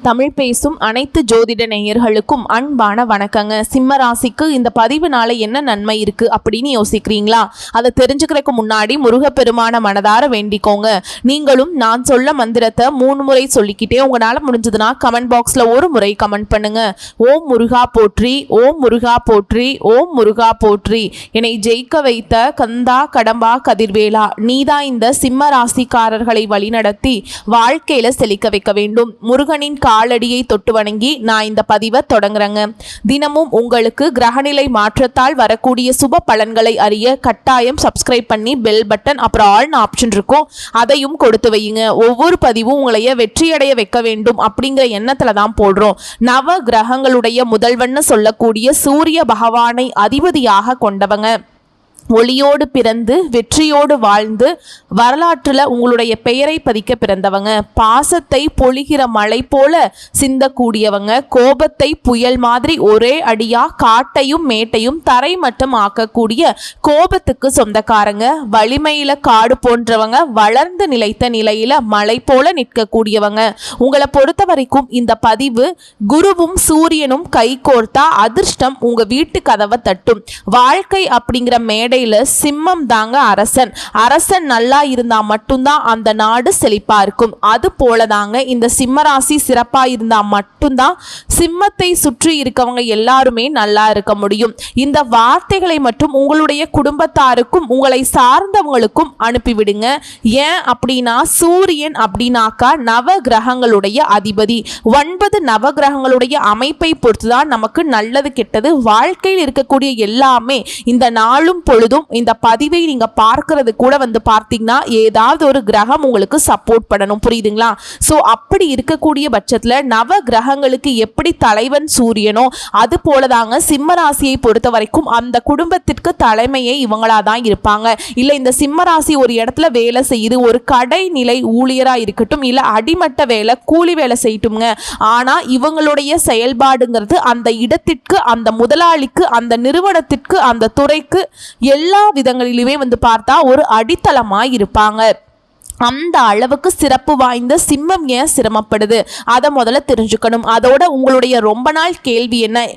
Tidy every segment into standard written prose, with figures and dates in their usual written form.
தமிழ் பேசும் அனைத்து ஜோதிட நேயர்களுக்கும் அன்பான வணக்கங்க. சிம்ம ராசிக்கு இந்த பதிவுனால என்ன நன்மை இருக்கு அப்படின்னு யோசிக்கிறீங்களா? அதை தெரிஞ்சுக்கிறதுக்கு முன்னாடி முருகப்பெருமான மனதார வேண்டிக்கோங்க. நீங்களும் நான் சொல்ல மந்திரத்தை 3 முறை சொல்லிக்கிட்டே உங்களால முடிஞ்சதுன்னா கமெண்ட் பாக்ஸ்ல ஒரு முறை கமெண்ட் பண்ணுங்க. ஓம் முருகா போற்றி, ஓம் முருகா போற்றி, ஓம் முருகா போற்றி. என்னை ஜெயிக்க வைத்த கந்தா கடம்பா கதிர்வேலா, நீதான் இந்த சிம்ம ராசிக்காரர்களை வழிநடத்தி வாழ்க்கையில செழிக்க வைக்க வேண்டும். முருகனின் காலடியை தொட்டு வணங்கி நான் இந்த பதிவை தொடங்குறேங்க. தினமும் உங்களுக்கு கிரகநிலை மாற்றத்தால் வரக்கூடிய சுப பலன்களை அறிய கட்டாயம் சப்ஸ்கிரைப் பண்ணி பெல் பட்டன் அப்புறம் ஆல்னு ஆப்ஷன் இருக்கும், அதையும் கொடுத்து வையுங்க. ஒவ்வொரு பதிவும் உங்களைய வெற்றியடைய வைக்க வேண்டும் அப்படிங்கிற எண்ணத்துல தான் போடுறோம். நவ கிரகங்களுடைய முதல்வன்னு சொல்லக்கூடிய சூரிய பகவானை அதிபதியாக கொண்டவங்க. ஒளியோடு பிறந்து வெற்றியோடு வாழ்ந்து வரலாற்றில் உங்களுடைய பெயரை பதிக்க பிறந்தவங்க. பாசத்தை பொழிகிற மழை போல சிந்தக்கூடியவங்க. கோபத்தை புயல் மாதிரி ஒரே அடியா காட்டையும் மேட்டையும் தரை மட்டும் ஆக்கக்கூடிய கோபத்துக்கு சொந்தக்காரங்க. வலிமையில காடு போன்றவங்க, வளர்ந்து நிலைத்த நிலையில மலை போல நிற்கக்கூடியவங்க. உங்களை பொறுத்த வரைக்கும் இந்த பதிவு குருவும் சூரியனும் கை கோர்த்தா அதிர்ஷ்டம் உங்க வீட்டு கதவை தட்டும். வாழ்க்கை அப்படிங்கிற மேடை சிம்மம் தாங்க அரசன். அரசன் நல்லா இருந்தா மட்டும்தான் அந்த நாடு செழிப்பா இருக்கும். அது போலதாங்க இந்த சிம்ம ராசி சிறப்பா இருந்தா மட்டும்தான் சிம்மத்தை சுற்றி இருக்கவங்க எல்லாருமே நல்லா இருக்க முடியும். இந்த வார்த்தைகளை மட்டும் உங்களுடைய குடும்பத்தாருக்கும் உங்களை சார்ந்தவங்களுக்கும் அனுப்பிவிடுங்க. ஏன் அப்படின்னா சூரியன் அப்படின்னாக்கா நவ கிரகங்களுடைய அதிபதி. 9 நவ கிரகங்களுடைய அமைப்பை பொறுத்துதான் நமக்கு நல்லது கெட்டது வாழ்க்கையில் இருக்கக்கூடிய எல்லாமே. இந்த நாளும் பொழுதும் இந்த பதிவை நீங்க பார்க்கிறது கூட பார்த்தீங்கன்னா ஏதாவது ஒரு கிரகம் உங்களுக்கு சப்போர்ட் பண்ணணும், புரியுதுங்களா? சோ அப்படி இருக்கக்கூடிய பட்சத்துல நவ கிரகங்களுக்கு எப்படி தலைவன் சூரியனோ அது போலதாங்க சிம்ம ராசியை பொறுத்த வரைக்கும் அந்த குடும்பத்திற்கு தலைமையை இவங்களா தான் இருப்பாங்க. இல்ல இந்த சிம்ம ராசி ஒரு இடத்துல வேலை செய்யுது, ஒரு கடை நிலை ஊழியரா இருக்கட்டும், இல்ல அடிமட்ட வேலை கூலி வேலை செய்யட்டும்ங்க. ஆனா இவங்களுடைய செயல்பாடுங்கிறது அந்த இடத்திற்கு, அந்த முதலாளிக்கு, அந்த நிறுவனத்திற்கு, அந்த துறைக்கு எல்லா விதங்களிலுமே பார்த்தா ஒரு அடித்தளமாய் இருப்பாங்க. அந்த அளவுக்கு சிறப்பு வாய்ந்த சிம்மம் ஏன் சிரமப்படுது அதை முதல்ல தெரிஞ்சுக்கணும். அதோட உங்களுடைய ரொம்ப நாள் கேள்வி என்ன,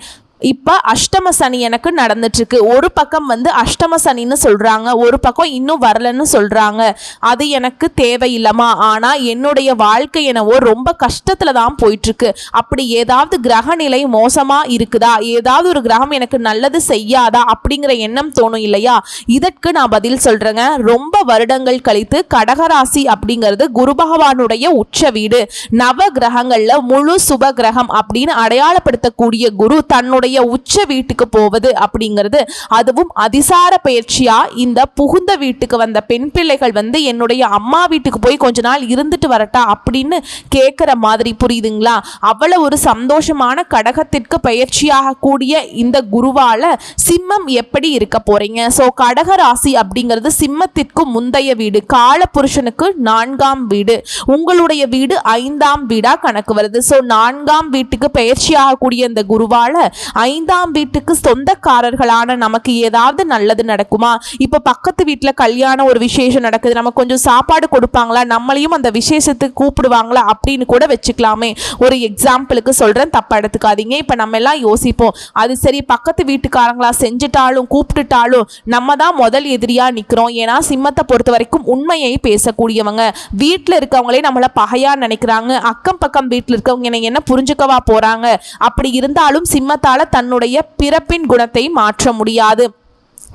இப்போ அஷ்டம சனி எனக்கு நடந்துட்டு இருக்கு. ஒரு பக்கம் அஷ்டம சனின்னு சொல்றாங்க, ஒரு பக்கம் இன்னும் வரலன்னு சொல்றாங்க. அது எனக்கு தேவையில்லமா? ஆனா என்னுடைய வாழ்க்கை என்னவோ ரொம்ப கஷ்டத்துல தான் போயிட்டு இருக்கு. அப்படி ஏதாவது கிரக நிலை மோசமா இருக்குதா, ஏதாவது ஒரு கிரகம் எனக்கு நல்லது செய்யாதா அப்படிங்கிற எண்ணம் தோணும் இல்லையா? இதற்கு நான் பதில் சொல்றேங்க. ரொம்ப வருடங்கள் கழித்து கடகராசி அப்படிங்கிறது குரு பகவானுடைய உச்ச வீடு. நவ கிரகங்கள்ல முழு சுப கிரகம் அப்படின்னு அடையாளப்படுத்தக்கூடிய குரு தன்னுடைய உச்ச வீட்டுக்கு போவது அப்படிங்கிறது, அதுவும் அதிசார பயிற்சியா இந்த புகுந்த வீட்டுக்கு வந்த பெண் பிள்ளைகள் என்னுடைய அம்மா வீட்டுக்கு போய் கொஞ்ச நாள் இருந்துட்டு வரட்டா அப்படின்னு கேட்கிற மாதிரி, புரியுதுங்களா? அவ்வளவு ஒரு சந்தோஷமான கடகத்திற்கு பயிற்சியாக கூடிய இந்த குருவால சிம்மம் எப்படி இருக்க போறீங்க? சோ கடக ராசி அப்படிங்கிறது சிம்மத்திற்கு முந்தைய வீடு, கால புருஷனுக்கு 4ஆம் வீடு, உங்களுடைய வீடு 5ஆம் வீடா கணக்கு வருது. சோ 4ஆம் வீட்டுக்கு பயிற்சியாக கூடிய இந்த குருவால 5ஆம் வீட்டுக்கு சொந்தக்காரர்களான நமக்கு ஏதாவது நல்லது நடக்குமா? இப்ப பக்கத்து வீட்டுல கல்யாணம் ஒரு விசேஷம் நடக்குது, நமக்கு கொஞ்சம் சாப்பாடு கொடுப்பாங்களா, நம்மளையும் அந்த விசேஷத்துக்கு கூப்பிடுவாங்களா அப்படின்னு கூட வச்சுக்கலாமே. ஒரு எக்ஸாம்பிளுக்கு சொல்றேன், தப்பா எடுத்துக்காதீங்க. இப்ப நம்ம எல்லாம் யோசிப்போம், அது சரி பக்கத்து வீட்டுக்காரங்களா செஞ்சுட்டாலும் கூப்பிட்டுட்டாலும் நம்ம தான் முதல் எதிரியா நிக்கிறோம். ஏன்னா சிம்மத்தை பொறுத்த வரைக்கும் உண்மையை பேசக்கூடியவங்க. வீட்டுல இருக்கவங்களே நம்மள பகையா நினைக்கிறாங்க, அக்கம் பக்கம் வீட்டுல இருக்கவங்க என்ன புரிஞ்சுக்கவா போறாங்க? அப்படி இருந்தாலும் சிம்மத்தால தன்னுடைய பிறப்பின் குணத்தை மாற்ற முடியாது.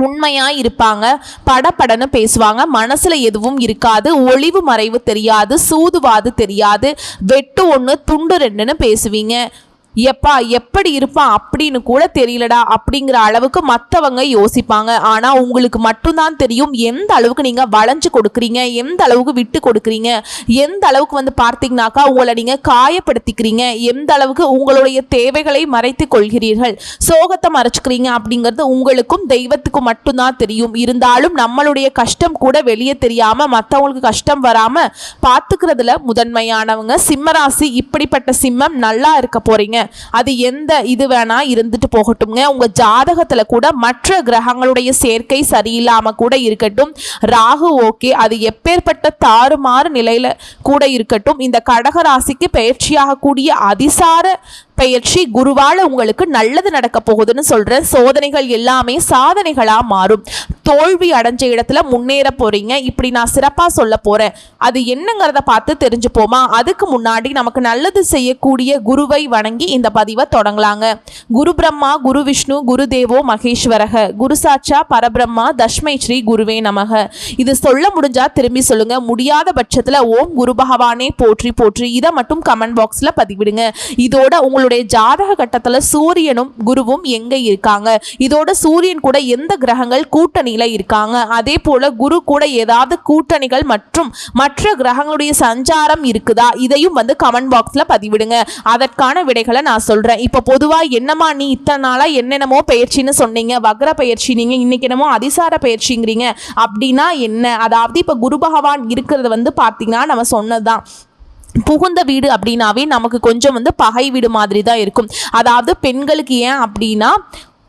உண்மையா இருப்பாங்க, படபடன்னு பேசுவாங்க, மனசுல எதுவும் இருக்காது, ஒளிவு மறைவு தெரியாது, சூதுவாது தெரியாது, வெட்டு 1 துண்டு 2ன்னு பேசுவீங்க. எப்பா எப்படி இருப்பான் அப்படின்னு கூட தெரியலடா அப்படிங்கிற அளவுக்கு மற்றவங்க யோசிப்பாங்க. ஆனா உங்களுக்கு மட்டும்தான் தெரியும் எந்த அளவுக்கு நீங்க வளைஞ்சு கொடுக்குறீங்க, எந்த அளவுக்கு விட்டு கொடுக்குறீங்க, எந்த அளவுக்கு பார்த்தீங்கன்னாக்கா உங்களை நீங்க காயப்படுத்திக்கிறீங்க, எந்த அளவுக்கு உங்களுடைய தேவைகளை மறைத்து கொள்கிறீர்கள், சோகத்தை மறைச்சுக்கிறீங்க அப்படிங்கிறது உங்களுக்கும் தெய்வத்துக்கும் மட்டும்தான் தெரியும். இருந்தாலும் நம்மளுடைய கஷ்டம் கூட வெளியே தெரியாம மற்றவங்களுக்கு கஷ்டம் வராம பார்த்துக்கிறதுல முதன்மையானவங்க சிம்மராசி. இப்படிப்பட்ட சிம்மம் நல்லா இருக்க போறீங்க. அது எந்த இது வேணா இருந்துட்டு போகட்டும்ங்க. உங்க ஜாதகத்துல கூட மற்ற கிரகங்களுடைய சேர்க்கை சரியில்லாம கூட இருக்கட்டும், ராகு ஓகே, அது எப்பேற்பட்ட தாறுமாறு நிலையில கூட இருக்கட்டும், இந்த கடக ராசிக்கு பயிற்சியாக கூடிய அதிசார பயிற்சி குருவால உங்களுக்கு நல்லது நடக்க போகுதுன்னு சொல்ற. சோதனைகள் எல்லாமே சாதனைகளா மாறும். தோல்வி அடைஞ்ச இடத்துல முன்னேற போறீங்க. இப்படி நான் சிறப்பா சொல்ல போறேன். அது என்னங்கிறத பார்த்து தெரிஞ்சுப்போமா? அதுக்கு முன்னாடி நமக்கு நல்லது செய்யக்கூடிய குருவை வணங்கி இந்த பதிவை தொடங்கலாங்க. குரு பிரம்மா குரு விஷ்ணு குரு தேவோ மகேஸ்வரக குரு சாட்சா பரபிரம்மா தஸ்மை ஸ்ரீ குருவே நமக. இது சொல்ல முடிஞ்சா திரும்பி சொல்லுங்க. முடியாத பட்சத்துல ஓம் குரு பகவானே போற்றி போற்றி இதை மட்டும் கமெண்ட் பாக்ஸ்ல பதிவிடுங்க. இதோட உங்களுடைய ஜாதக கட்டத்துல சூரியனும் குருவும் எங்க இருக்காங்க, இதோட சூரியன் கூட எந்த கிரகங்கள் கூட்டணியில இருக்காங்க, அதே போல குரு கூட ஏதாவது கூட்டணிகள் மற்றும் மற்ற கிரகங்களுடைய சஞ்சாரம் இருக்குதா, இதையும் கமெண்ட் பாக்ஸ்ல பதிவிடுங்க. அதற்கான விடைகளை நான் சொல்றேன். இப்ப பொதுவா என்னமா நீ இத்தனை நாளா என்னென்னமோ பயிற்சின்னு சொன்னீங்க, வக்ர பயிற்சி, நீங்க இன்னைக்கு என்னமோ அதிசார பயிற்சிங்கிறீங்க, அப்படின்னா என்ன? அதாவது இப்ப குரு பகவான் இருக்கிறது பாத்தீங்கன்னா நம்ம சொன்னதுதான், புகுந்த வீடு அப்படின்னாவே நமக்கு கொஞ்சம் பகை வீடு மாதிரி தான் இருக்கும். அதாவது பெண்களுக்கு ஏன் அப்படின்னா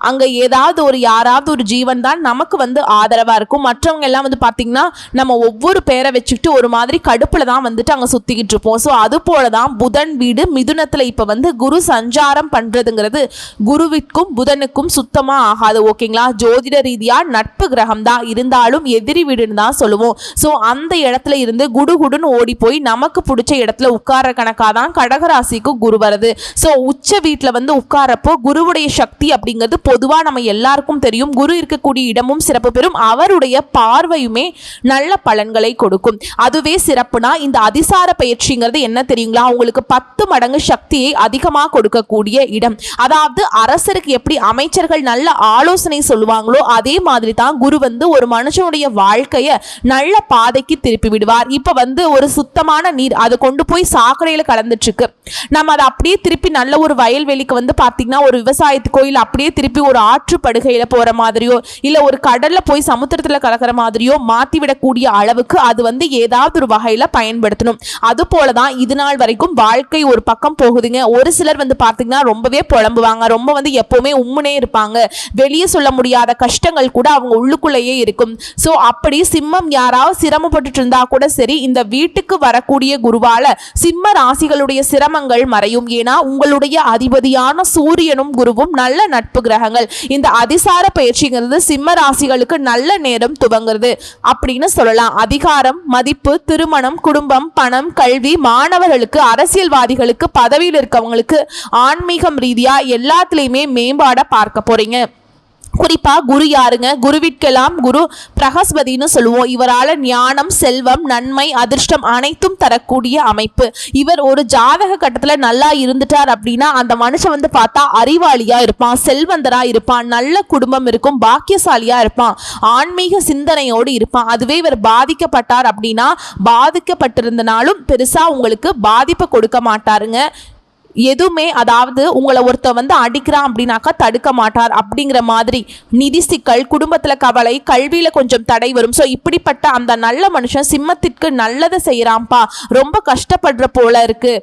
அங்கே யாராவது ஒரு ஜீவன் தான் நமக்கு ஆதரவாக இருக்கும். மற்றவங்க எல்லாம் பார்த்தீங்கன்னா நம்ம ஒவ்வொரு பேரை வச்சுக்கிட்டு ஒரு மாதிரி கடுப்பில் தான் அங்கே சுற்றிக்கிட்டு இருப்போம். ஸோ அது போல தான் புதன் வீடு மிதுனத்தில் இப்போ குரு சஞ்சாரம் பண்ணுறதுங்கிறது குருவிற்கும் புதனுக்கும் சுத்தமாக ஆகாது. ஓகேங்களா? ஜோதிட ரீதியாக நட்பு கிரகம் தான், இருந்தாலும் எதிரி வீடுன்னு தான் சொல்லுவோம். ஸோ அந்த இடத்துல இருந்து குடுகுடுன்னு ஓடி போய் நமக்கு பிடிச்ச இடத்துல உட்கார கணக்காக தான் கடகராசிக்கு குரு வருது. ஸோ உச்ச வீட்டில் உட்காரப்போ குருவுடைய சக்தி அப்படிங்கிறது பொதுவா நம்ம எல்லாருக்கும் தெரியும். குரு இருக்கக்கூடிய இடமும் சிறப்பு பெறும், அவருடைய பார்வையுமே நல்ல பலன்களை கொடுக்கும். அதுவே சிறப்புனா இந்த அதிசார பயிற்சிங்கிறது என்ன தெரியுங்களா? உங்களுக்கு 10 மடங்கு சக்தியை அதிகமாக கொடுக்கக்கூடிய இடம். அதாவது அரசருக்கு எப்படி அமைச்சர்கள் நல்ல ஆலோசனை சொல்லுவாங்களோ அதே மாதிரி தான் குரு ஒரு மனுஷனுடைய வாழ்க்கையை நல்ல பாதைக்கு திருப்பி விடுவார். இப்ப ஒரு சுத்தமான நீர் அது கொண்டு போய் சாக்கடையில கலந்துட்டு இருக்கு, நம்ம அதை அப்படியே திருப்பி நல்ல ஒரு வயல்வெளிக்கு பாத்தீங்கன்னா ஒரு விவசாயத்துக்கோ இல்ல அப்படியே திருப்பி ஒரு ஆற்று படுகையில போற மாதிரியோ இல்ல ஒரு கடல்ல போய் சமுத்திரத்துல கலக்கிற மாதிரியோ மாத்தி விடக்கூடிய அளவுக்கு அது ஏதாவது ஒரு வகையில பயன்படுத்தணும். அது போலதான் இது நாள் வரைக்கும் வாழ்க்கை ஒரு பக்கம் போகுதுங்க. ஒரு சிலர் பாத்தீங்கன்னா ரொம்பவே புலம்புவாங்க, ரொம்ப எப்பவுமே உம்முனே இருப்பாங்க, வெளியே சொல்ல முடியாத கஷ்டங்கள் கூட அவங்க உள்ளுக்குள்ளேயே இருக்கும். சோ அப்படி சிம்மம் யாராவது சிரமப்பட்டு இருந்தா கூட சரி, இந்த வீட்டுக்கு வரக்கூடிய குருவால சிம்ம ராசிகளுடைய சிரமங்கள் மறையும். ஏன்னா உங்களுடைய அதிபதியான சூரியனும் குருவும் நல்ல நட்பு கிரகங்கள். இந்த அதிசார பயிற்சிங்கிறது சிம்ம ராசிகளுக்கு நல்ல நேரம் துவங்குறது அப்படின்னு சொல்லலாம். அதிகாரம், மதிப்பு, திருமணம், குடும்பம், பணம், கல்வி, மாணவர்களுக்கு, அரசியல்வாதிகளுக்கு, பதவியில் இருக்கவங்களுக்கு, ஆன்மீகம் ரீதியா எல்லாத்துலயுமே மேம்பாட பார்க்க போறீங்க. குறிப்பா குரு யாருங்க? குருவிற்கெல்லாம் குரு பிரகஸ்பதினு சொல்லுவோம். இவரால ஞானம், செல்வம், நன்மை, அதிர்ஷ்டம் அனைத்தும் தரக்கூடிய அமைப்பு. இவர் ஒரு ஜாதக கட்டத்துல நல்லா இருந்துட்டார் அப்படின்னா அந்த மனுஷன் பார்த்தா அறிவாளியா இருப்பான், செல்வந்தரா இருப்பான், நல்ல குடும்பம் இருக்கும், பாக்கியசாலியா இருப்பான், ஆன்மீக சிந்தனையோடு இருப்பான். அதுவே இவர் பாதிக்கப்பட்டார் அப்படின்னா பாதிக்கப்பட்டிருந்தனாலும் பெருசா உங்களுக்கு பாதிப்பு கொடுக்க மாட்டாருங்க. எதுவுமே, அதாவது உங்களை ஒருத்த அடிக்கிறான் அப்படின்னாக்கா தடுக்க மாட்டார் அப்படிங்கிற மாதிரி. நிதி சிக்கல், குடும்பத்துல கவலை, கல்வியில கொஞ்சம் தடை வரும். ஸோ இப்படிப்பட்ட அந்த நல்ல மனுஷன் சிம்மத்திற்கு நல்லதை செய்யறான்ப்பா, ரொம்ப கஷ்டப்படுற போல இருக்கு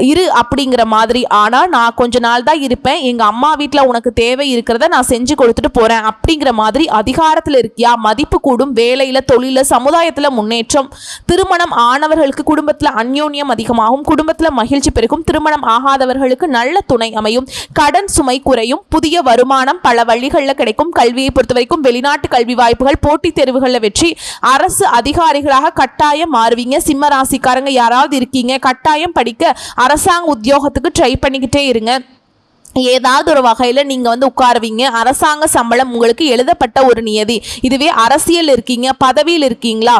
இரு அப்படிங்கிற மாதிரி. ஆனா நான் கொஞ்ச நாள் தான் இருப்பேன், எங்க அம்மா வீட்டுல உனக்கு தேவை இருக்கிறத நான் செஞ்சு கொடுத்துட்டு போறேன் அப்படிங்கிற மாதிரி. அதிகாரத்துல இருக்கியா, மதிப்பு கூடும், வேலையில, தொழில, சமுதாயத்துல முன்னேற்றம், திருமணம் ஆனவர்களுக்கு குடும்பத்துல அந்யோன்யம் அதிகமாகும், குடும்பத்துல மகிழ்ச்சி பெருகும், திருமணம் ஆகாதவர்களுக்கு நல்ல துணை அமையும், கடன் சுமை குறையும், புதிய வருமானம் பல வழிகளில் கிடைக்கும். கல்வியை பொறுத்த வரைக்கும் வெளிநாட்டு கல்வி வாய்ப்புகள், போட்டித் தேர்வுகளில் வெற்றி, அரசு அதிகாரிகளாக கட்டாயம் மாறுவீங்க. சிம்ம ராசிக்காரங்க யாராவது இருக்கீங்க, கட்டாயம் படிக்க அரசாங்க உத்தியோகத்துக்கு ட்ரை பண்ணிக்கிட்டே இருங்க. ஏதாவது ஒரு வகையில் நீங்கள் உட்காருவீங்க. அரசாங்க சம்பளம் உங்களுக்கு எழுதப்பட்ட ஒரு நியதி. இதுவே அரசியல் இருக்கீங்க, பதவியில் இருக்கீங்களா,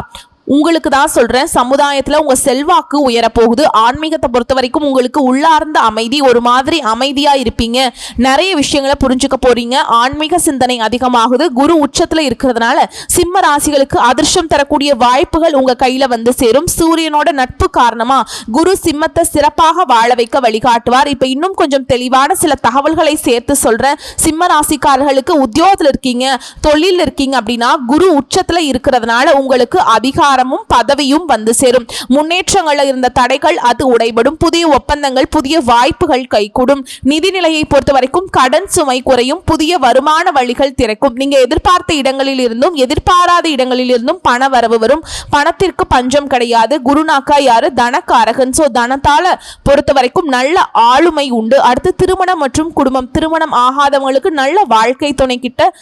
உங்களுக்கு தான் சொல்றேன், சமுதாயத்துல உங்க செல்வாக்கு உயரப்போகுது. ஆன்மீகத்தை பொறுத்த வரைக்கும் உங்களுக்கு உள்ளார்ந்த அமைதி, ஒரு மாதிரி அமைதியா இருப்பீங்க, நிறைய விஷயங்களை புரிஞ்சுக்க போறீங்க, ஆன்மீக சிந்தனை அதிகமாகுது. குரு உச்சத்துல இருக்கிறதுனால சிம்ம ராசிகளுக்கு அதிர்ஷ்டம் தரக்கூடிய வாய்ப்புகள் உங்க கையில சேரும். சூரியனோட நட்பு காரணமா குரு சிம்மத்தை சிறப்பாக வாழ வைக்க வழிகாட்டுவார். இப்ப இன்னும் கொஞ்சம் தெளிவான சில தகவல்களை சேர்த்து சொல்றேன். சிம்ம ராசிக்காரர்களுக்கு உத்தியோகத்துல இருக்கீங்க, தொழில் இருக்கீங்க அப்படின்னா குரு உச்சத்துல இருக்கிறதுனால உங்களுக்கு அதிகாரம், அதிகாரமும் பதவியும் வந்து சேரும். முன்னேற்றங்கள்ல இருந்த தடைகள் அது உடைபடும். புதிய ஒப்பந்தங்கள், புதிய வாய்ப்புகள் கைகூடும். நிதிநிலையை பொறுத்த வரைக்கும் கடன் சுமை குறையும். புதிய வருமான வழிகள் திறக்கும். நீங்க எதிர்பார்த்த இடங்களில் இருந்தும் எதிர்பாராத இடங்களில் இருந்தும் பண வரவு வரும். பணத்திற்கு பஞ்சம் கிடையாது. குருநாக்கா யாரு? தனக்காரகன். சோ தனத்தால பொறுத்த வரைக்கும் நல்ல ஆளுமை உண்டு. அடுத்து திருமணம் மற்றும் குடும்பம். திருமணம் ஆகாதவங்களுக்கு நல்ல வாழ்க்கை துணை கிட்ட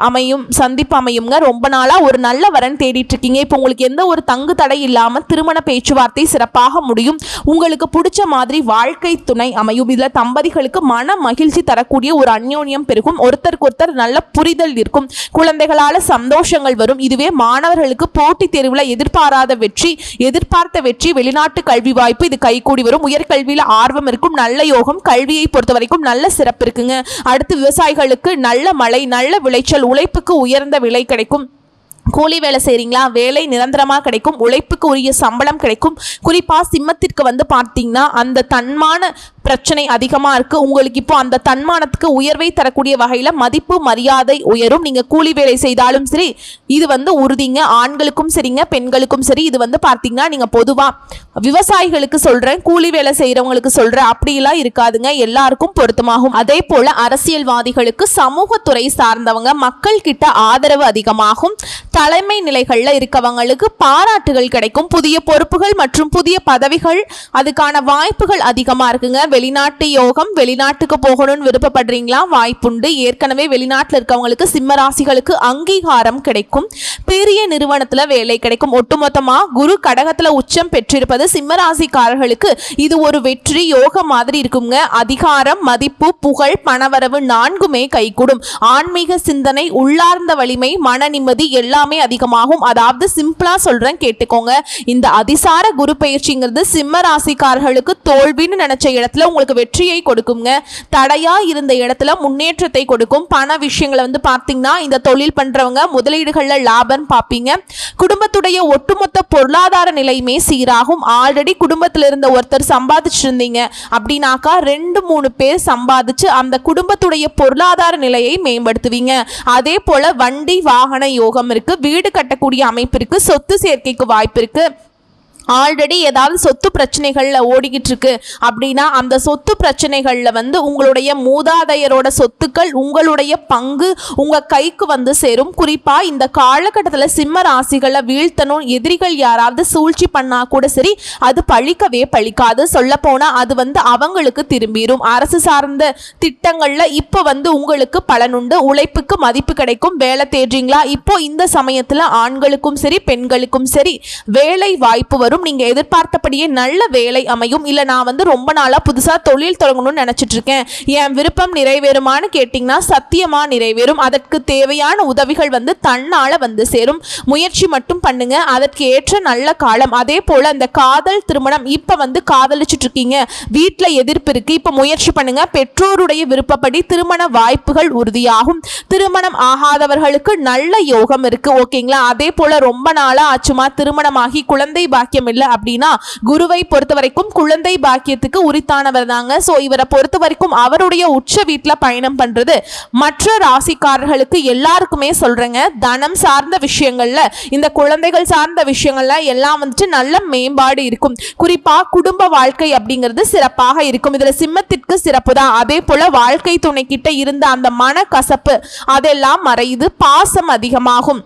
அமையும், சந்திப்பு அமையுங்க. ரொம்ப நாளா ஒரு நல்ல வரன் தேடிட்டு இருக்கீங்க. இப்போ உங்களுக்கு எந்த ஒரு தங்கு தடை இல்லாம திருமண பேச்சுவார்த்தை சிறப்பாக முடியும். உங்களுக்கு பிடிச்ச மாதிரி வாழ்க்கை துணை அமையும். இதுல தம்பதிகளுக்கு மன மகிழ்ச்சி தரக்கூடிய ஒரு அந்யோன்யம் பெருகும். ஒருத்தருக்கு ஒருத்தர் நல்ல புரிதல் இருக்கும். குழந்தைகளால சந்தோஷங்கள் வரும். இதுவே மாணவர்களுக்கு போட்டி தேர்வுல எதிர்பார்த்த வெற்றி, வெளிநாட்டு கல்வி வாய்ப்பு இது கைகூடி வரும். உயர்கல்வியில ஆர்வம் இருக்கும். நல்ல யோகம். கல்வியை பொறுத்த வரைக்கும் நல்ல சிறப்பு இருக்குங்க. அடுத்து விவசாயிகளுக்கு நல்ல மழை, நல்ல விளைச்சல், உழைப்புக்கு உயர்ந்த விலை கிடைக்கும். கூலி வேலை செய்றீங்களா? வேலை நிரந்தரமாக கிடைக்கும். உழைப்புக்கு உரிய சம்பளம் கிடைக்கும். குறிப்பா சிம்மத்திற்கு வந்து பார்த்தீங்கன்னா அந்த தன்மான பிரச்சனை அதிகமாக இருக்கு. உங்களுக்கு இப்போ அந்த தன்மானத்துக்கு உயர்வை தரக்கூடிய வகையில் மதிப்பு மரியாதை உயரும். நீங்கள் கூலி வேலை செய்தாலும் சரி, இது வந்து உறுதிங்க. ஆண்களுக்கும் சரிங்க, பெண்களுக்கும் சரி. இது வந்து பார்த்தீங்கன்னா நீங்கள் பொதுவாக விவசாயிகளுக்கு சொல்கிறேன், கூலி வேலை செய்கிறவங்களுக்கு சொல்கிறேன், அப்படிலாம் இருக்காதுங்க. எல்லாருக்கும் பொருத்தமாகும். அதே போல் அரசியல்வாதிகளுக்கு, சமூகத்துறை சார்ந்தவங்க, மக்கள் கிட்ட ஆதரவு அதிகமாகும். தலைமை நிலைகளில் இருக்கவங்களுக்கு பாராட்டுகள் கிடைக்கும். புதிய பொறுப்புகள் மற்றும் புதிய பதவிகள், அதுக்கான வாய்ப்புகள் அதிகமாக இருக்குங்க. வெளிநாட்டு யோகம். வெளிநாட்டுக்கு போகணும்னு விருப்பப்படுறீங்களா? வாய்ப்புண்டு. ஏற்கனவே வெளிநாட்டில் இருக்கவங்களுக்கு, சிம்ம ராசிகளுக்கு அங்கீகாரம் கிடைக்கும். பெரிய நிறுவனத்துல வேலை கிடைக்கும். ஒட்டுமொத்தமா குரு கடகத்துல உச்சம் பெற்றிருப்பது சிம்ம ராசிக்காரர்களுக்கு இது ஒரு வெற்றி யோக மாதிரி இருக்குங்க. அதிகாரம், மதிப்பு, புகழ், பணவரவு நான்குமே கைகூடும். ஆன்மீக சிந்தனை, உள்ளார்ந்த வலிமை, மன நிம்மதி எல்லாமே அதிகமாகும். அதாவது சிம்பிளா சொல்றேன் கேட்டுக்கோங்க. இந்த அதிசார குரு பயிற்சிங்கிறது சிம்ம ராசிக்காரர்களுக்கு தோல்வின்னு நினைச்ச இடத்துல உங்களுக்கு வெற்றியை கொடுக்குங்க. தடையா இருந்த இடத்துல முன்னேற்றத்தை கொடுக்கும். பண விஷயங்களை வந்து பார்த்தீங்கன்னா இந்த தொழில் பண்றவங்க முதலீடுகள்ல லாபம் பார்ப்பீங்க. குடும்பத்துடைய ஒட்டுமொத்த பொருளாதார நிலையுமே சீராகும். ஆல்ரெடி குடும்பத்தில் இருந்த ஒருத்தர் சம்பாதிச்சு இருந்தீங்க அப்படின்னாக்கா 2-3 பேர் சம்பாதிச்சு அந்த குடும்பத்துடைய பொருளாதார நிலையை மேம்படுத்துவீங்க. அதே போல வண்டி வாகன யோகம் இருக்கு. வீடு கட்டக்கூடிய அமைப்பு இருக்கு. சொத்து சேர்க்கைக்கு வாய்ப்பு இருக்கு. ஆல்ரெடி ஏதாவது சொத்து பிரச்சனைகளில் ஓடிக்கிட்டு இருக்கு அப்படின்னா அந்த சொத்து பிரச்சனைகளில் வந்து உங்களுடைய மூதாதையரோட சொத்துக்கள், உங்களுடைய பங்கு உங்கள் கைக்கு வந்து சேரும். குறிப்பாக இந்த காலகட்டத்தில் சிம்ம ராசிகளை வீழ்த்தணும், எதிரிகள் யாராவது சூழ்ச்சி பண்ணால் கூட சரி, அது பழிக்கவே பழிக்காது. சொல்லப்போனால் அது வந்து அவங்களுக்கு திரும்பிடும். அரசு சார்ந்த திட்டங்களில் இப்போ வந்து உங்களுக்கு பலனுண்டு. உழைப்புக்கு மதிப்பு கிடைக்கும். வேலை தேடுறீங்களா? இப்போ இந்த சமயத்தில் ஆண்களுக்கும் சரி, பெண்களுக்கும் சரி வேலை வாய்ப்பு வரும். நீங்க எதிர்பார்த்தபடியே நல்ல வேலை அமையும். இல்ல நான் வந்து ரொம்ப நாளா புதுசா தொழில் தொடங்கணும்னு நினைச்சிட்டு இருக்கேன், என் விருப்பம் நிறைவேறுமான்னு கேட்டீங்கன்னா சத்தியமா நிறைவேறும். அதற்கு தேவையான உதவிகள் வந்து தன்னால வந்து சேரும். முயற்சி மட்டும் பண்ணுங்க. அதற்கு ஏற்ற நல்ல காலம். அதே போல அந்த காதல் திருமணம், இப்ப வந்து காதலிச்சுட்டு இருக்கீங்க, வீட்டுல எதிர்ப்பு இருக்கு, இப்ப முயற்சி பண்ணுங்க. பெற்றோருடைய விருப்பப்படி திருமண வாய்ப்புகள் உறுதியாகும். திருமணம் ஆகாதவர்களுக்கு நல்ல யோகம் இருக்கு. ஓகேங்களா? அதே போல ரொம்ப நாளா ஆச்சுமா திருமணமாகி குழந்தை பாக்கியம் இல்லை அப்படின்னா குருவை பொறுத்த வரைக்கும் குழந்தை பாக்கியத்துக்கு உரித்தானவர் தாங்க. சோ இவரை பொறுத்த வரைக்கும் அவருடைய உச்ச வீட்டுல பயணம் பண்றது மற்ற ராசிக்காரர்களுக்கு எல்லாருக்குமே சொல்றேங்க, தனம் சார்ந்த விஷயங்கள்ல, இந்த குழந்தைகள் சார்ந்த விஷயங்கள்ல எல்லாம் வந்துட்டு நல்ல மேம்பாடு இருக்கும். குறிப்பா குடும்ப வாழ்க்கை அப்படிங்கிறது சிறப்பாக இருக்கும். இதுல சிம்மத்திற்கு சிறப்பு தான். அதே போல வாழ்க்கை துணை கிட்ட இருந்த அந்த மன கசப்பு அதெல்லாம் மறையுது. பாசம் அதிகமாகும்.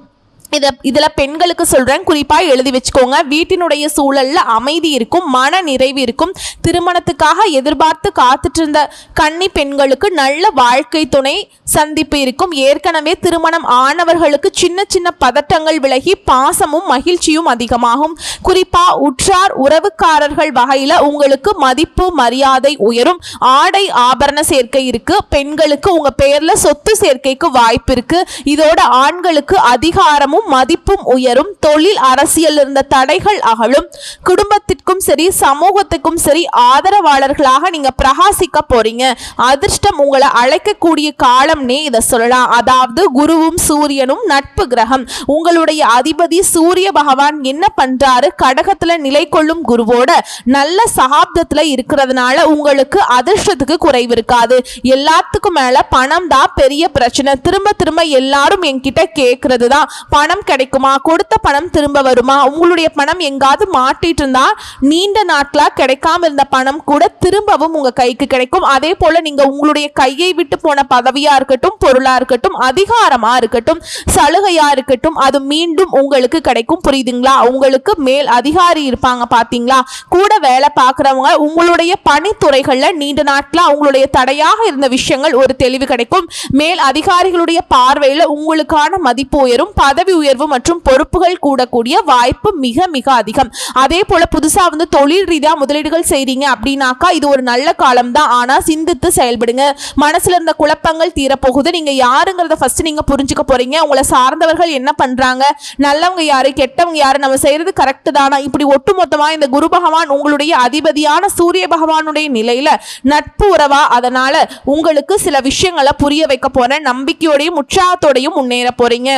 இதுல பெண்களுக்கு சொல்றேன், குறிப்பா எழுதி வச்சுக்கோங்க. வீட்டினுடைய சூழல்ல அமைதி இருக்கும், மன நிறைவு இருக்கும். திருமணத்துக்காக எதிர்பார்த்து காத்துட்டு இருந்த கன்னி பெண்களுக்கு நல்ல வாழ்க்கை துணை சந்திப்பு இருக்கும். ஏற்கனவே திருமணம் ஆனவர்களுக்கு சின்ன சின்ன பதட்டங்கள் விலகி பாசமும் மகிழ்ச்சியும் அதிகமாகும். குறிப்பா உற்றார் உறவுக்காரர்கள் வகையில உங்களுக்கு மதிப்பு மரியாதை உயரும். ஆடை ஆபரண சேர்க்கை இருக்கு. பெண்களுக்கு உங்க பெயர்ல சொத்து சேர்க்கைக்கு வாய்ப்பு இருக்கு. இதோட ஆண்களுக்கு அதிகாரமும் மதிப்பும் உயரும். தொழில் அரசியல் இருந்த தடைகள் அகலும். குடும்பத்திற்கும் சரி, சமூகத்துக்கும் சரி ஆதரவாளர்களாக நீங்க பிரகாசிக்க போறீங்க. அதிர்ஷ்டம் உங்களை அழைக்கக்கூடிய காலம்னே இதை சொல்லலாம். அதாவது குருவும் சூரியனும் நட்பு கிரகம். உங்களுடைய அதிபதி சூரிய பகவான் என்ன பண்றாரு? கடகத்துல நிலை கொள்ளும் குருவோட நல்ல சகாப்தத்துல இருக்கிறதுனால உங்களுக்கு அதிர்ஷ்டத்துக்கு குறைவு இருக்காது. எல்லாத்துக்கும் மேல பணம் தான் பெரிய பிரச்சனை. திரும்ப திரும்ப எல்லாரும் என்கிட்ட கேட்கறது தான், பணம் கிடைக்குமா, கொடுத்த பணம் திரும்ப வருமா, உங்களுடைய பணம் எங்காவது மாட்டிட்டு இருந்தா நீண்ட நாட்களா கிடைக்காம இருந்த பணம் கூட திரும்பவும் உங்க கைக்கு கிடைக்கும். அதே போல நீங்க உங்களுடைய கையை விட்டு போன பதவியா இருக்கட்டும், பொருளா இருக்கட்டும், அதிகாரமா இருக்கட்டும், சலுகையா இருக்கட்டும், அது மீண்டும் உங்களுக்கு கிடைக்கும். புரியுதுங்களா? உங்களுக்கு மேல் அதிகாரி இருப்பாங்க பாத்தீங்களா, கூட வேலை பார்க்கறவங்க, உங்களுடைய பணித்துறைகள்ல நீண்ட நாட்களா உங்களுடைய தடையாக இருந்த விஷயங்கள் ஒரு தெளிவு கிடைக்கும். மேல் அதிகாரிகளுடைய பார்வையில உங்களுக்கான மதிப்பு உயரும், பதவி உயர்வு மற்றும் பொறுப்புகள் கூடக்கூடிய வாய்ப்பு மிக மிக அதிகம். அதே போல புதுசா தொழில் ரீதியா முதலீடுகள் செய்றீங்க அப்படின்னாக்கா இது ஒரு நல்ல காலம் தான். ஆனா சிந்தித்து செயல்படுங்க. மனசுல இருந்த குழப்பங்கள் தீரப்போகுது. நீங்க யாருங்கிறத ஃபர்ஸ்ட் நீங்க புரிஞ்சுக்க போறீங்க. உங்களை சார்ந்தவர்கள் என்ன பண்றாங்க, நல்லவங்க யாரு, கெட்டவங்க யாரு, நம்ம செய்யறது கரெக்ட் தானா, இப்படி ஒட்டுமொத்தமா இந்த குரு பகவான் உங்களுடைய அதிபதியான சூரிய பகவானுடைய நிலையில நட்பு உறவா, அதனால உங்களுக்கு சில விஷயங்களை புரிய வைக்க போறேன். நம்பிக்கையோடையும் உற்சாகத்தோடையும் முன்னேற போறீங்க.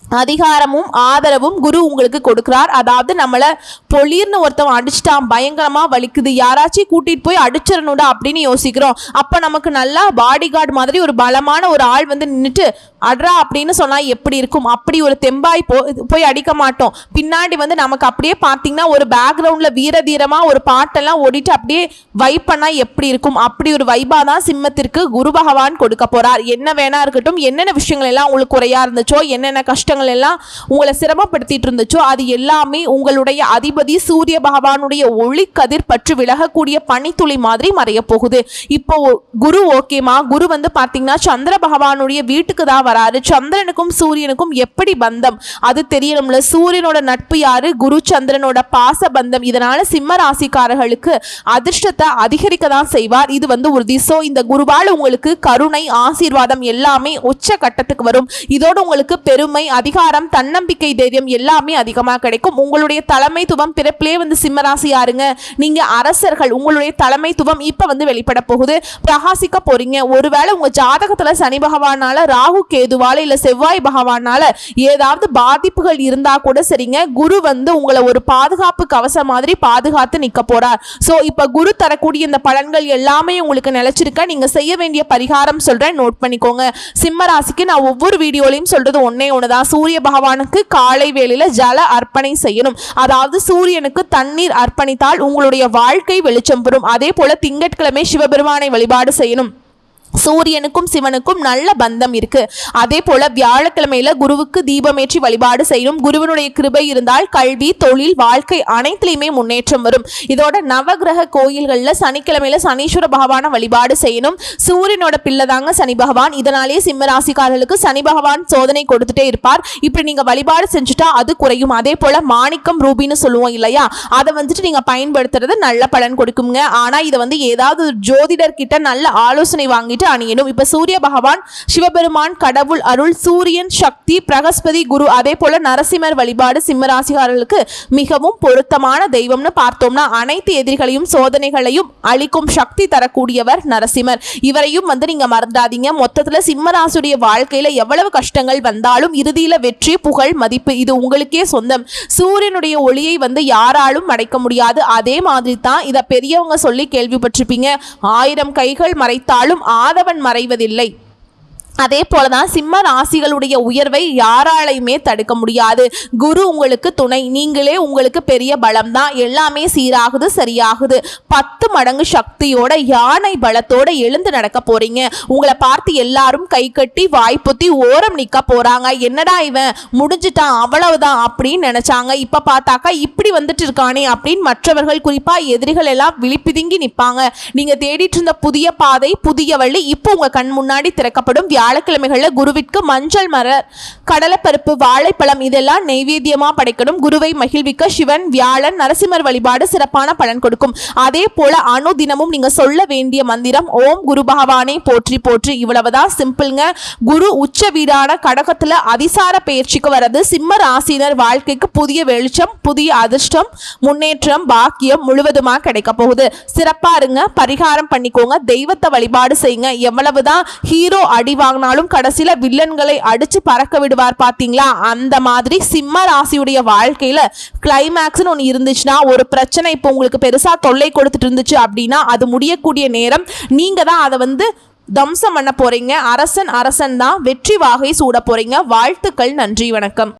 அதிகாரமும் ஆதரவும் குரு உங்களுக்கு கொடுக்கிறார். அதாவது நம்மள பொலிர்னு ஒருத்தவன் அடிச்சிட்டான், பயங்கரமா வலிக்குது, யாராச்சும் கூட்டிட்டு போய் அடிச்சிடணும்டா அப்படின்னு யோசிக்கிறோம். அப்ப நமக்கு நல்லா பாடி கார்டு மாதிரி ஒரு பலமான ஒரு ஆள் நின்றுட்டு அட்ரா அப்படின்னு சொன்னா எப்படி இருக்கும், அப்படி ஒரு தெம்பாய் போய் அடிக்க மாட்டோம். பின்னாடி நமக்கு அப்படியே பார்த்தீங்கன்னா ஒரு பேக்ரவுண்ட்ல வீரதீரமா ஒரு பாட்டெல்லாம் ஓடிட்டு அப்படியே வைப் பண்ணா எப்படி இருக்கும், அப்படி ஒரு வைபா தான் சிம்மத்திற்கு குரு பகவான் கொடுக்க போறார். என்ன வேணா இருக்கட்டும், என்னென்ன விஷயங்கள் எல்லாம் உங்களுக்கு குறையா இருந்துச்சோ, என்னென்ன கஷ்டங்கள் எல்லாம் உங்களை சிரமப்படுத்திட்டு இருந்துச்சோ, அது எல்லாமே உங்களுடைய அதிபதி சூரிய பகவானுடைய ஒளி கதிர் பற்றி விலகக்கூடிய பனித்துளி மாதிரி மறைய போகுது. இப்போ குரு ஓகேமா, குரு பாத்தீங்கன்னா சந்திர பகவானுடைய வீட்டுக்கு தான் வராரு. சந்திரனுக்கும் சூரியனுக்கும் எப்படி பந்தம் அது தெரியணும்ல. சூரியனோட நட்பு யாரு, குரு சந்திரனோட பாச பந்தம். இதனால சிம்ம ராசிக்காரர்களுக்கு அதிர்ஷ்டத்தை அதிகரிக்க தான் செய்வார். இது உறுதி. சோ இந்த குருவால் உங்களுக்கு கருணை, ஆசீர்வாதம் எல்லாமே உச்ச கட்டத்துக்கு வரும். இதோடு உங்களுக்கு பெருமை, அதிகாரம், தன்னம்பிக்கை, தைரியம் எல்லாமே அதிகமாக கிடைக்கும். உங்களுடைய தலைமைத்துவம் பிறப்பிலே சிம்மராசி யாருங்க, நீங்க அரசர்கள். உங்களுடைய தலைமைத்துவம் இப்ப வெளிப்பட போகுது, பிரகாசிக்க போறீங்க. ஒருவேளை உங்க ஜாதகத்துல சனி பகவானால, ராகு கேதுவால, இல்ல செவ்வாய் பகவானால ஏதாவது பாதிப்புகள் இருந்தா கூட சரிங்க, குரு உங்களை ஒரு பாதுகாப்பு கவசம் மாதிரி பாதுகாத்து நிக்க போறார். சோ இப்ப குரு தரக்கூடிய இந்த பலன்கள் எல்லாமே உங்களுக்கு நிலைச்சிருக்க. நீங்க செய்ய வேண்டிய பரிகாரம் சொல்றேன், நோட் பண்ணிக்கோங்க. சிம்ம ராசிக்கு நான் ஒவ்வொரு வீடியோலையும் சொல்றது ஒன்னே ஒண்ணுதான். சூரிய பகவானுக்கு காலை வேளையில ஜல அர்ப்பணை செய்யணும். அதாவது சூரியனுக்கு தண்ணீர் அர்ப்பணித்தால் உங்களுடைய வாழ்க்கை வெளிச்சம் பெறும். அதே போல திங்கட்கிழமை சிவபெருமானை வழிபாடு செய்யணும். சூரியனுக்கும் சிவனுக்கும் நல்ல பந்தம் இருக்கு. அதே போல வியாழக்கிழமையில குருவுக்கு தீபமேற்றி வழிபாடு செய்யணும். குருவனுடைய கிருபை இருந்தால் கல்வி, தொழில், வாழ்க்கை அனைத்திலுமே முன்னேற்றம் வரும். இதோட நவகிரக கோயில்கள்ல சனிக்கிழமையில சனீஸ்வர பகவான வழிபாடு செய்யணும். சூரியனோட பிள்ளை தாங்க சனி பகவான். இதனாலேயே சிம்ம ராசிக்காரர்களுக்கு சனி பகவான் சோதனை கொடுத்துட்டே இருப்பார். இப்படி நீங்க வழிபாடு செஞ்சுட்டா அது குறையும். அதே போல மாணிக்கம், ரூபின்னு சொல்லுவோம் இல்லையா, அதை நீங்க பயன்படுத்துறது நல்ல பலன் கொடுக்குங்க. ஆனா இதை ஏதாவது ஜோதிடர் கிட்ட நல்ல ஆலோசனை வாங்கிட்டு அணியணும். இப்ப சூரிய பகவான், சிவபெருமான், கடவுள் அருள், சூரியன் சக்தி, பிரகஸ்பதி, குரு, அதே போல நரசிம்மர் வழிபாடு சிம்மராசிகாரர்களுக்கு மிகவும் பொருத்தமான தெய்வம்னு பார்த்தோம்னா அனைத்து எதிரிகளையும் சோதனைகளையும் அளிக்கும் சக்தி தரக்கூடியவர் நரசிம்மர். இவரையும் நீங்க மறந்துடாதீங்க. மொத்தத்துல சிம்மராசியுடைய வாழ்க்கையில எவ்வளவு கஷ்டங்கள் வந்தாலும் இறுதியில வெற்றி, புகழ், மதிப்பு இது உங்களுக்கே சொந்தம். சூரியனுடைய ஒளியை யாராலும் அடைக்க முடியாது. அதே மாதிரி தான் இதை பெரியவங்க சொல்லி கேள்விப்பட்டிருப்பீங்க, 1000 கைகள் மறைத்தாலும் ஆதவன் மறைவதில்லை. அதே போலதான் சிம்ம ராசிகளுடைய உயர்வை யாராலையுமே தடுக்க முடியாது. குரு உங்களுக்கு துணை, நீங்களே உங்களுக்கு பெரிய பலம் தான். எல்லாமே சீராகுது, சரியாகுது. 10 மடங்கு சக்தியோட, யானை பலத்தோட எழுந்து நடக்க போறீங்க. உங்களை பார்த்து எல்லாரும் கை கட்டி வாய்ப்புத்தி ஓரம் நிக்க போறாங்க. என்னடா இவன் முடிஞ்சிட்டான், அவ்வளவுதான் அப்படின்னு நினைச்சாங்க. இப்ப பார்த்தாக்கா இப்படி இருக்கானே அப்படின்னு மற்றவர்கள், குறிப்பா எதிரிகள் எல்லாம் விழிப்பிதுங்கி நிப்பாங்க. நீங்க தேடிட்டு இருந்த புதிய பாதை, புதிய வழி இப்போ உங்க கண் முன்னாடி திறக்கப்படும். வியாழக்கிழமைகள்ல குருவிற்கு மஞ்சள் மலர், கடலைப்பருப்பு, வாழைப்பழம் இதெல்லாம் நெய்வேத்தியமா படைக்கணும். குருவை மகிழ்விக்க சிவன், வியாழன், நரசிம்மர் வழிபாடு சிறப்பான பலன் கொடுக்கும். அதே போல அனுதினமும் நீங்க சொல்ல வேண்டிய மந்திரம் ஓம் குரு பகவானே போற்றி போற்றி. இவ்வளவுதான், சிம்பிள்ங்க. குரு உச்ச வீடான கடகத்துல அதிசார பயிற்சிக்கு வர்றது சிம்ம ராசினர் வாழ்க்கைக்கு புதிய வெளிச்சம், புதிய அதிர்ஷ்டம், முன்னேற்றம், பாக்கியம் முழுவதுமா கிடைக்க போகுது. சிறப்பா இருங்க, பரிகாரம் பண்ணிக்கோங்க, தெய்வத்தை வழிபாடு செய்யுங்க. எவ்வளவுதான் ஹீரோ அடி வாங்கினாலும் கடைசியில வில்லன்களை அடிச்சு பறக்க விடுவார் பாத்தீங்களா, அந்த மாதிரி சிம்ம ராசியுடைய வாழ்க்கையில கிளைமேக்ஸ்னு ஒன்று இருந்துச்சுன்னா, ஒரு பிரச்சனை இப்போ உங்களுக்கு பெருசா தொல்லை கொடுத்துட்டு இருந்துச்சு அப்படின்னா அது முடியக்கூடிய நேரம். நீங்க தான் அதை தம்சம் பண்ண போறீங்க. அரசன் தான், வெற்றி வாகை சூட போறீங்க. வாழ்த்துக்கள், நன்றி, வணக்கம்.